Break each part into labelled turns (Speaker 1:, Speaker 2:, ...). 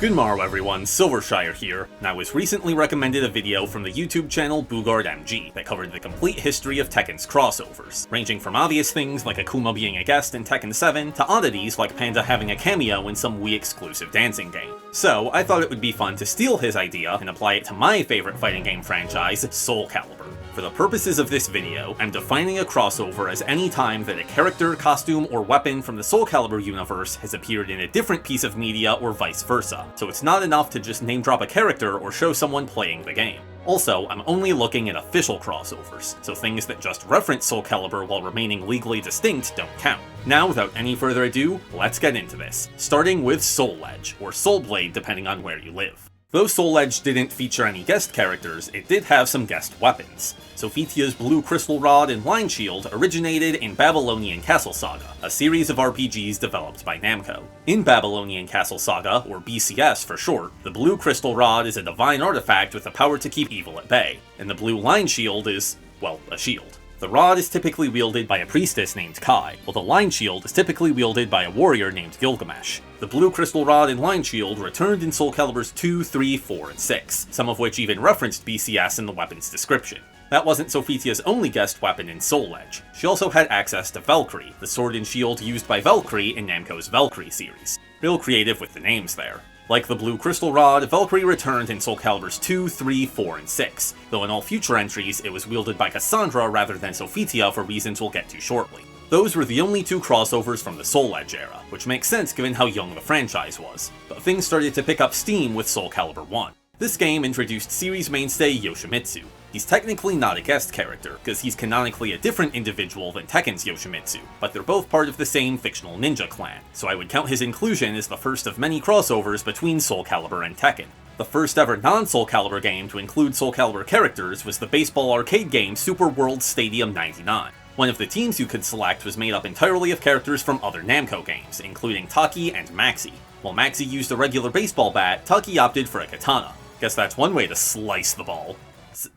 Speaker 1: Good morrow everyone, Silvershire here, and I was recently recommended a video from the YouTube channel BoogardMG that covered the complete history of Tekken's crossovers, ranging from obvious things like Akuma being a guest in Tekken 7, to oddities like Panda having a cameo in some Wii exclusive dancing game. So I thought it would be fun to steal his idea and apply it to my favorite fighting game franchise, Soulcalibur. For the purposes of this video, I'm defining a crossover as any time that a character, costume, or weapon from the Soulcalibur universe has appeared in a different piece of media or vice versa, so it's not enough to just name drop a character or show someone playing the game. Also, I'm only looking at official crossovers, so things that just reference Soulcalibur while remaining legally distinct don't count. Now, without any further ado, let's get into this, starting with Souledge, or Soulblade depending on where you live. Though Souledge didn't feature any guest characters, it did have some guest weapons. Sophitia's Blue Crystal Rod and Line Shield originated in Babylonian Castle Saga, a series of RPGs developed by Namco. In Babylonian Castle Saga, or BCS for short, the Blue Crystal Rod is a divine artifact with the power to keep evil at bay, and the Blue Line Shield is, well, a shield. The rod is typically wielded by a priestess named Kai, while the line shield is typically wielded by a warrior named Gilgamesh. The Blue Crystal Rod and Line Shield returned in Soulcaliburs II, III, IV, and VI, some of which even referenced BCS in the weapon's description. That wasn't Sophitia's only guest weapon in Souledge. She also had access to Valkyrie, the sword and shield used by Valkyrie in Namco's Valkyrie series. Real creative with the names there. Like the Blue Crystal Rod, Valkyrie returned in Soulcaliburs II, III, IV, and VI, though in all future entries it was wielded by Cassandra rather than Sophitia for reasons we'll get to shortly. Those were the only two crossovers from the Souledge era, which makes sense given how young the franchise was, but things started to pick up steam with Soulcalibur I. This game introduced series mainstay Yoshimitsu. He's technically not a guest character, because he's canonically a different individual than Tekken's Yoshimitsu, but they're both part of the same fictional ninja clan, so I would count his inclusion as the first of many crossovers between Soulcalibur and Tekken. The first ever non-Soulcalibur game to include Soulcalibur characters was the baseball arcade game Super World Stadium 99. One of the teams you could select was made up entirely of characters from other Namco games, including Taki and Maxi. While Maxi used a regular baseball bat, Taki opted for a katana. Guess that's one way to slice the ball.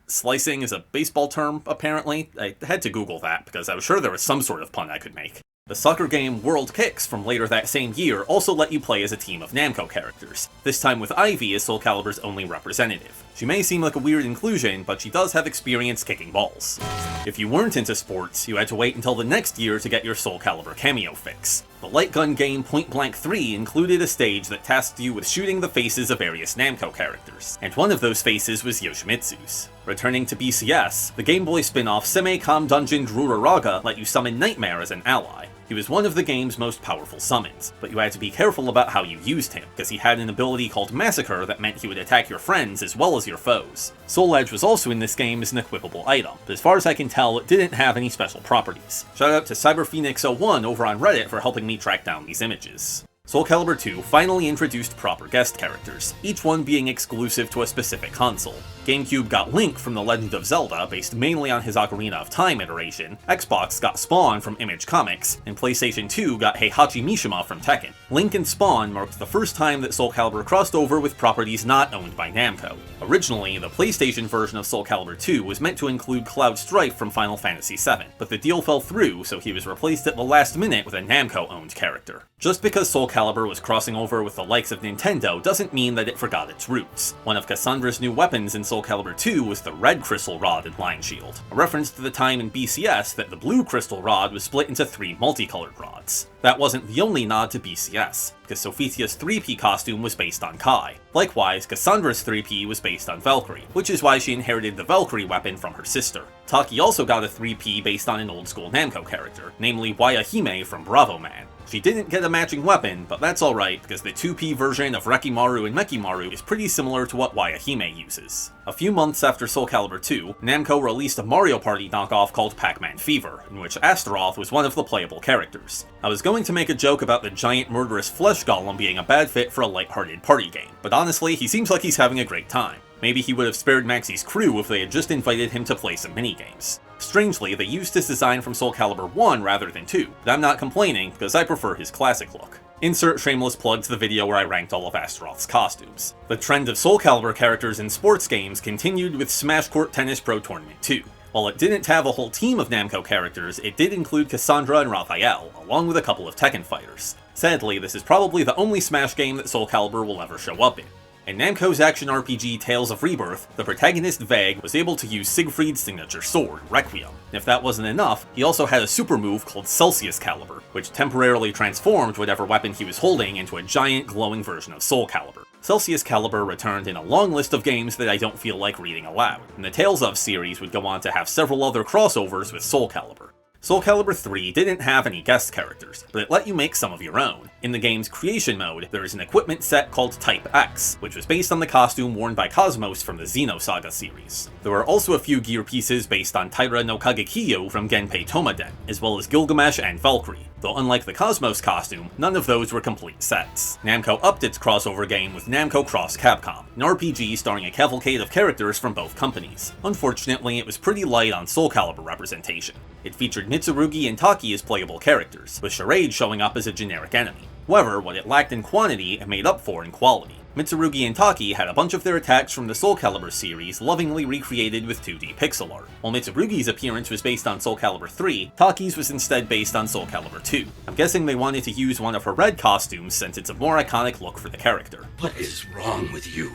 Speaker 1: Slicing is a baseball term, apparently. I had to Google that, because I was sure there was some sort of pun I could make. The soccer game World Kicks from later that same year also let you play as a team of Namco characters, this time with Ivy as Soulcalibur's only representative. She may seem like a weird inclusion, but she does have experience kicking balls. If you weren't into sports, you had to wait until the next year to get your Soulcalibur cameo fix. The light gun game Point Blank 3 included a stage that tasked you with shooting the faces of various Namco characters, and one of those faces was Yoshimitsu's. Returning to BCS, the Game Boy spin-off Seme-Com Dungeon Druraraga let you summon Nightmare as an ally. He was one of the game's most powerful summons, but you had to be careful about how you used him, because he had an ability called Massacre that meant he would attack your friends as well as your foes. Souledge was also in this game as an equipable item, but as far as I can tell, it didn't have any special properties. Shout out to CyberPhoenix01 over on Reddit for helping me track down these images. Soulcalibur II finally introduced proper guest characters, each one being exclusive to a specific console. GameCube got Link from The Legend of Zelda, based mainly on his Ocarina of Time iteration, Xbox got Spawn from Image Comics, and PlayStation 2 got Heihachi Mishima from Tekken. Link and Spawn marked the first time that Soulcalibur crossed over with properties not owned by Namco. Originally, the PlayStation version of Soulcalibur II was meant to include Cloud Strife from Final Fantasy VII, but the deal fell through, so he was replaced at the last minute with a Namco-owned character. Just because Soulcalibur was crossing over with the likes of Nintendo doesn't mean that it forgot its roots. One of Cassandra's new weapons in Soulcalibur II was the Red Crystal Rod and Line Shield, a reference to the time in BCS that the Blue Crystal Rod was split into 3 multicolored rods. That wasn't the only nod to BCS, because Sophitia's 3P costume was based on Kai. Likewise, Cassandra's 3P was based on Valkyrie, which is why she inherited the Valkyrie weapon from her sister. Taki also got a 3P based on an old-school Namco character, namely Wayahime from Bravo Man. She didn't get a matching weapon, but that's alright, because the 2P version of Rekimaru and Mekimaru is pretty similar to what Wayahime uses. A few months after Soulcalibur II, Namco released a Mario Party knockoff called Pac-Man Fever, in which Astaroth was one of the playable characters. I was going to make a joke about the giant murderous flesh golem being a bad fit for a lighthearted party game, but honestly, he seems like he's having a great time. Maybe he would have spared Maxi's crew if they had just invited him to play some minigames. Strangely, they used his design from Soulcalibur I rather than II, but I'm not complaining because I prefer his classic look. Insert shameless plug to the video where I ranked all of Astaroth's costumes. The trend of Soulcalibur characters in sports games continued with Smash Court Tennis Pro Tournament 2. While it didn't have a whole team of Namco characters, it did include Cassandra and Raphael, along with a couple of Tekken fighters. Sadly, this is probably the only Smash game that Soulcalibur will ever show up in. In Namco's action RPG Tales of Rebirth, the protagonist Vague was able to use Siegfried's signature sword, Requiem. If that wasn't enough, he also had a super move called Soulcalibur, which temporarily transformed whatever weapon he was holding into a giant glowing version of Soulcalibur. Soulcalibur returned in a long list of games that I don't feel like reading aloud, and the Tales of series would go on to have several other crossovers with Soulcalibur. Soulcalibur III didn't have any guest characters, but it let you make some of your own. In the game's creation mode, there is an equipment set called Type X, which was based on the costume worn by Cosmos from the Xenosaga series. There were also a few gear pieces based on Taira no Kagekiyo from Genpei Tomaden, as well as Gilgamesh and Valkyrie, though unlike the Cosmos costume, none of those were complete sets. Namco upped its crossover game with Namco Cross Capcom, an RPG starring a cavalcade of characters from both companies. Unfortunately, it was pretty light on Soulcalibur representation. It featured Mitsurugi and Taki as playable characters, with Charade showing up as a generic enemy. However, what it lacked in quantity, it made up for in quality. Mitsurugi and Taki had a bunch of their attacks from the Soulcalibur series lovingly recreated with 2D pixel art. While Mitsurugi's appearance was based on Soulcalibur III, Taki's was instead based on Soulcalibur II. I'm guessing they wanted to use one of her red costumes since it's a more iconic look for the character.
Speaker 2: What is wrong with you?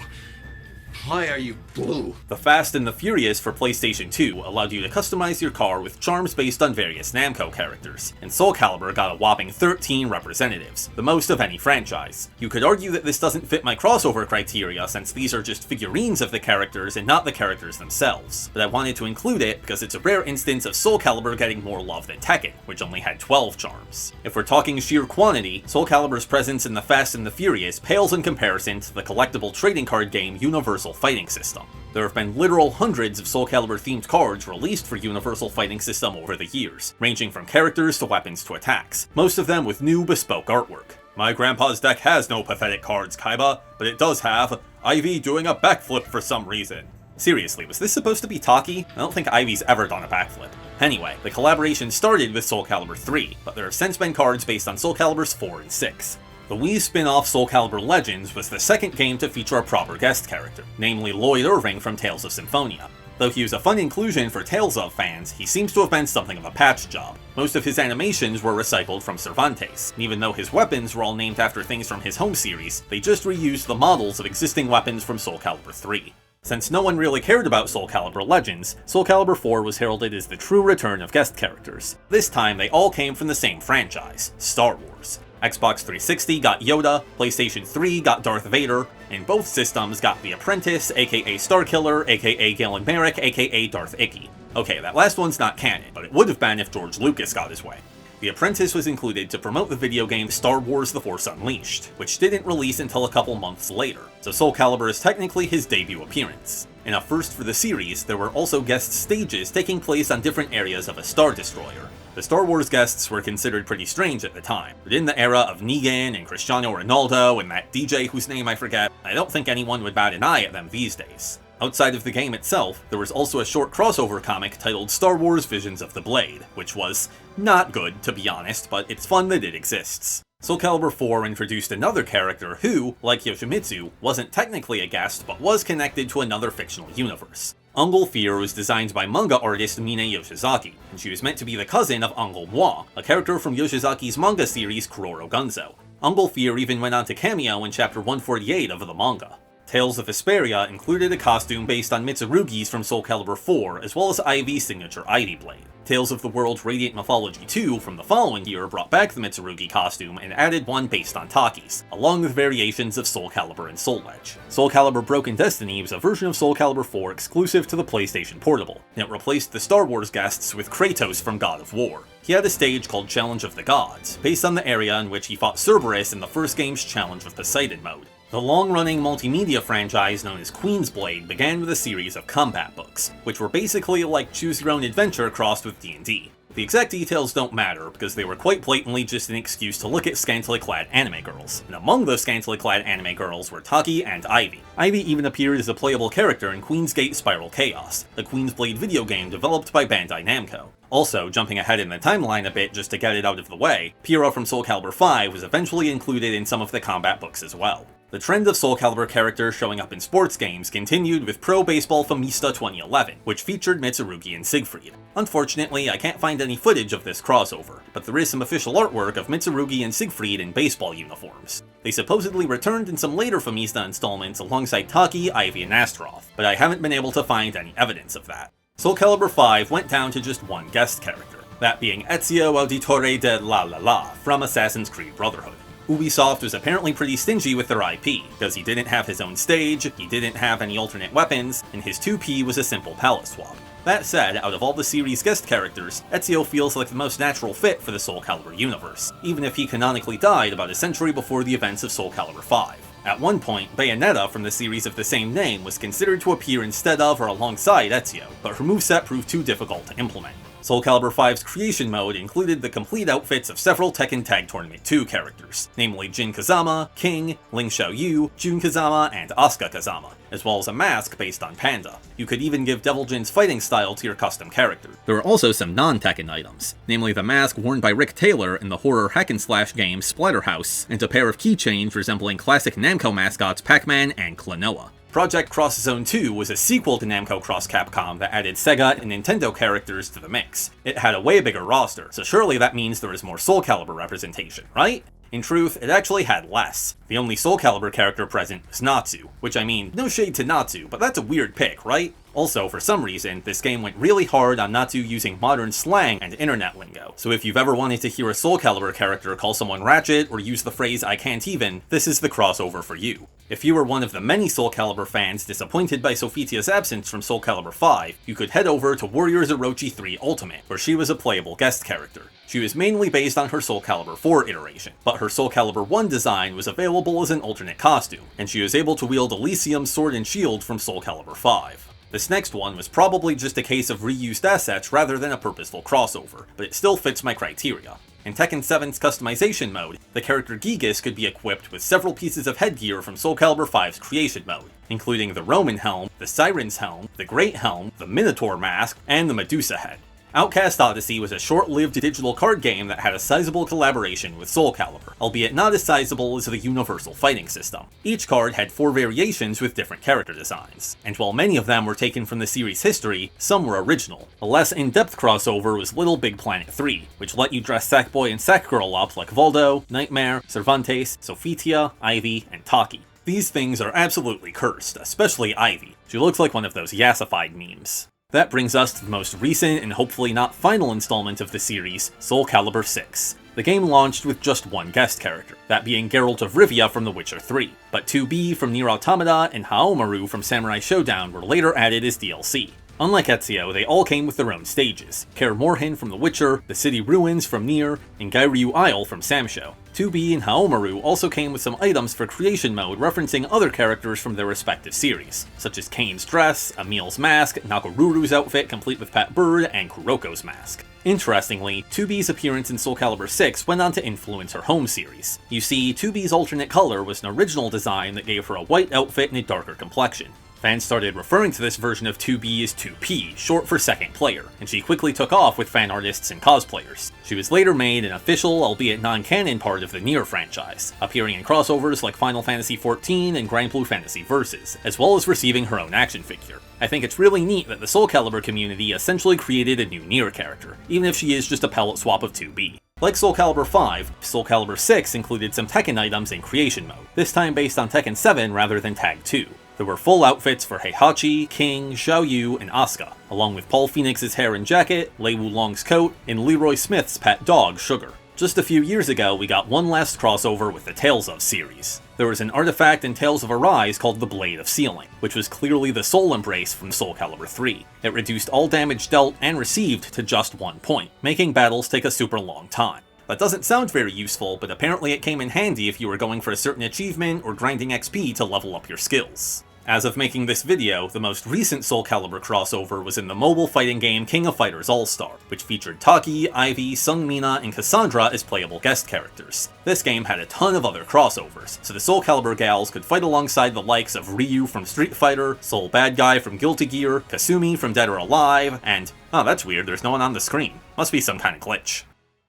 Speaker 2: Why are you blue?
Speaker 1: The Fast and the Furious for PlayStation 2 allowed you to customize your car with charms based on various Namco characters, and Soulcalibur got a whopping 13 representatives, the most of any franchise. You could argue that this doesn't fit my crossover criteria since these are just figurines of the characters and not the characters themselves, but I wanted to include it because it's a rare instance of Soulcalibur getting more love than Tekken, which only had 12 charms. If we're talking sheer quantity, Soulcalibur's presence in the Fast and the Furious pales in comparison to the collectible trading card game Universal Fighting System. There have been literal hundreds of Soulcalibur-themed cards released for Universal Fighting System over the years, ranging from characters to weapons to attacks, most of them with new bespoke artwork. My grandpa's deck has no pathetic cards, Kaiba, but it does have Ivy doing a backflip for some reason. Seriously, was this supposed to be Taki? I don't think Ivy's ever done a backflip. Anyway, the collaboration started with Soulcalibur III, but there have since been cards based on Soulcaliburs 4 and 6. The Wii spin-off Soulcalibur Legends was the second game to feature a proper guest character, namely Lloyd Irving from Tales of Symphonia. Though he was a fun inclusion for Tales of fans, he seems to have been something of a patch job. Most of his animations were recycled from Cervantes, and even though his weapons were all named after things from his home series, they just reused the models of existing weapons from Soulcalibur III. Since no one really cared about Soulcalibur Legends, Soulcalibur IV was heralded as the true return of guest characters. This time, they all came from the same franchise, Star Wars. Xbox 360 got Yoda, PlayStation 3 got Darth Vader, and both systems got The Apprentice, aka Starkiller, aka Galen Marek, aka Darth Icky. Okay, that last one's not canon, but it would have been if George Lucas got his way. The Apprentice was included to promote the video game Star Wars The Force Unleashed, which didn't release until a couple months later, so Soulcalibur is technically his debut appearance. In a first for the series, there were also guest stages taking place on different areas of a Star Destroyer. The Star Wars guests were considered pretty strange at the time, but in the era of Negan and Cristiano Ronaldo and that DJ whose name I forget, I don't think anyone would bat an eye at them these days. Outside of the game itself, there was also a short crossover comic titled Star Wars Visions of the Blade, which was not good, to be honest, but it's fun that it exists. Soulcalibur IV introduced another character who, like Yoshimitsu, wasn't technically a guest, but was connected to another fictional universe. Ungle Fear was designed by manga artist Mine Yoshizaki, and she was meant to be the cousin of Ungle Moi, a character from Yoshizaki's manga series Kuroro Gunzo. Ungle Fear even went on to cameo in chapter 148 of the manga. Tales of Vesperia included a costume based on Mitsurugi's from Soulcalibur IV, as well as Ivy's signature Ivy Blade. Tales of the World's Radiant Mythology 2 from the following year brought back the Mitsurugi costume and added one based on Taki's, along with variations of Soulcalibur and Souledge. Soulcalibur Broken Destiny was a version of Soulcalibur IV exclusive to the PlayStation Portable, and it replaced the Star Wars guests with Kratos from God of War. He had a stage called Challenge of the Gods, based on the area in which he fought Cerberus in the first game's Challenge of Poseidon mode. The long-running multimedia franchise known as Queen's Blade began with a series of combat books, which were basically like choose-your-own-adventure crossed with D&D. The exact details don't matter, because they were quite blatantly just an excuse to look at scantily clad anime girls, and among those scantily clad anime girls were Taki and Ivy. Ivy even appeared as a playable character in Queen's Gate Spiral Chaos, the Queen's Blade video game developed by Bandai Namco. Also, jumping ahead in the timeline a bit just to get it out of the way, Pyrrha from Soulcalibur V was eventually included in some of the combat books as well. The trend of Soulcalibur characters showing up in sports games continued with Pro Baseball Famista 2011, which featured Mitsurugi and Siegfried. Unfortunately, I can't find any footage of this crossover, but there is some official artwork of Mitsurugi and Siegfried in baseball uniforms. They supposedly returned in some later Famista installments alongside Taki, Ivy, and Astaroth, but I haven't been able to find any evidence of that. Soulcalibur V went down to just one guest character, that being Ezio Auditore de La La La from Assassin's Creed Brotherhood. Ubisoft was apparently pretty stingy with their IP, because he didn't have his own stage, he didn't have any alternate weapons, and his 2P was a simple palette swap. That said, out of all the series' guest characters, Ezio feels like the most natural fit for the Soulcalibur universe, even if he canonically died about a century before the events of Soulcalibur V. At one point, Bayonetta from the series of the same name was considered to appear instead of or alongside Ezio, but her moveset proved too difficult to implement. Soulcalibur V's creation mode included the complete outfits of several Tekken Tag Tournament 2 characters, namely Jin Kazama, King, Ling Xiaoyu, Jun Kazama, and Asuka Kazama, as well as a mask based on Panda. You could even give Devil Jin's fighting style to your custom character. There were also some non-Tekken items, namely the mask worn by Rick Taylor in the horror hack-and-slash game Splatterhouse, and a pair of keychains resembling classic Namco mascots Pac-Man and Klonoa. Project Cross Zone 2 was a sequel to Namco Cross Capcom that added Sega and Nintendo characters to the mix. It had a way bigger roster, so surely that means there is more Soulcalibur representation, right? In truth, it actually had less. The only Soulcalibur character present was Natsu, which I mean, no shade to Natsu, but that's a weird pick, right? Also, for some reason, this game went really hard on Natsu using modern slang and internet lingo, so if you've ever wanted to hear a Soulcalibur character call someone Ratchet or use the phrase I can't even, this is the crossover for you. If you were one of the many Soulcalibur fans disappointed by Sophitia's absence from Soulcalibur V, you could head over to Warriors Orochi 3 Ultimate, where she was a playable guest character. She was mainly based on her Soulcalibur IV iteration, but her Soulcalibur I design was available as an alternate costume, and she was able to wield Elysium's sword and shield from Soulcalibur V. This next one was probably just a case of reused assets rather than a purposeful crossover, but it still fits my criteria. In Tekken 7's customization mode, the character Gigas could be equipped with several pieces of headgear from Soulcalibur V's creation mode, including the Roman helm, the Siren's helm, the Great helm, the Minotaur mask, and the Medusa head. Outcast Odyssey was a short-lived digital card game that had a sizable collaboration with Soulcalibur, albeit not as sizable as the Universal Fighting System. Each card had 4 variations with different character designs, and while many of them were taken from the series' history, some were original. A less in-depth crossover was Little Big Planet 3, which let you dress Sackboy and Sackgirl up like Voldo, Nightmare, Cervantes, Sophitia, Ivy, and Taki. These things are absolutely cursed, especially Ivy. She looks like one of those yassified memes. That brings us to the most recent and hopefully not final installment of the series, Soulcalibur VI. The game launched with just one guest character, that being Geralt of Rivia from The Witcher 3, but 2B from Nier Automata and Haomaru from Samurai Shodown were later added as DLC. Unlike Ezio, they all came with their own stages, Kaer Morhen from The Witcher, the City Ruins from Nier, and Gairyu Isle from Samsho. 2B and Haomaru also came with some items for creation mode referencing other characters from their respective series, such as Kane's dress, Emil's mask, Nakoruru's outfit complete with Pat Bird, and Kuroko's mask. Interestingly, 2B's appearance in Soulcalibur VI went on to influence her home series. You see, 2B's alternate color was an original design that gave her a white outfit and a darker complexion. Fans started referring to this version of 2B as 2P, short for second player, and she quickly took off with fan artists and cosplayers. She was later made an official, albeit non-canon part of the Nier franchise, appearing in crossovers like Final Fantasy XIV and Grand Blue Fantasy Versus, as well as receiving her own action figure. I think it's really neat that the Soulcalibur community essentially created a new Nier character, even if she is just a palette swap of 2B. Like Soulcalibur V, Soulcalibur VI included some Tekken items in creation mode, this time based on Tekken 7 rather than Tag 2. There were full outfits for Heihachi, King, Xiaoyu, and Asuka, along with Paul Phoenix's hair and jacket, Lei Wulong's coat, and Leroy Smith's pet dog, Sugar. Just a few years ago, we got one last crossover with the Tales of series. There was an artifact in Tales of Arise called the Blade of Sealing, which was clearly the Soul Embrace from Soulcalibur III. It reduced all damage dealt and received to just 1 point, making battles take a super long time. That doesn't sound very useful, but apparently it came in handy if you were going for a certain achievement or grinding XP to level up your skills. As of making this video, the most recent Soulcalibur crossover was in the mobile fighting game King of Fighters All-Star, which featured Taki, Ivy, Seungmina, and Cassandra as playable guest characters. This game had a ton of other crossovers, so the Soulcalibur gals could fight alongside the likes of Ryu from Street Fighter, Soul Bad Guy from Guilty Gear, Kasumi from Dead or Alive, and, oh that's weird, there's no one on the screen. Must be some kind of glitch.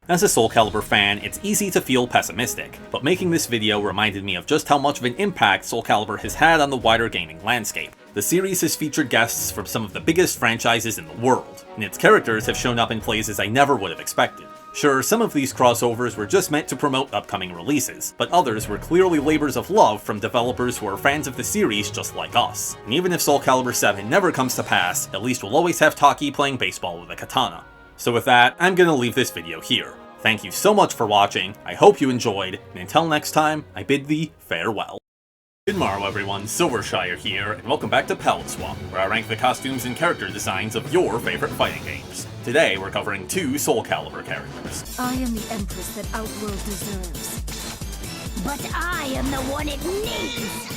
Speaker 1: As a Soulcalibur fan, it's easy to feel pessimistic, but making this video reminded me of just how much of an impact Soulcalibur has had on the wider gaming landscape. The series has featured guests from some of the biggest franchises in the world, and its characters have shown up in places I never would have expected. Sure, some of these crossovers were just meant to promote upcoming releases, but others were clearly labors of love from developers who are fans of the series just like us. And even if Soulcalibur VII never comes to pass, at least we'll always have Taki playing baseball with a katana. So with that, I'm gonna leave this video here. Thank you so much for watching, I hope you enjoyed, and until next time, I bid thee farewell. Good morrow everyone, Silvershire here, and welcome back to Palette Swap, where I rank the costumes and character designs of your favorite fighting games. Today we're covering 2 Soulcalibur characters.
Speaker 3: I am the Empress that Outworld deserves. But I am the one it needs!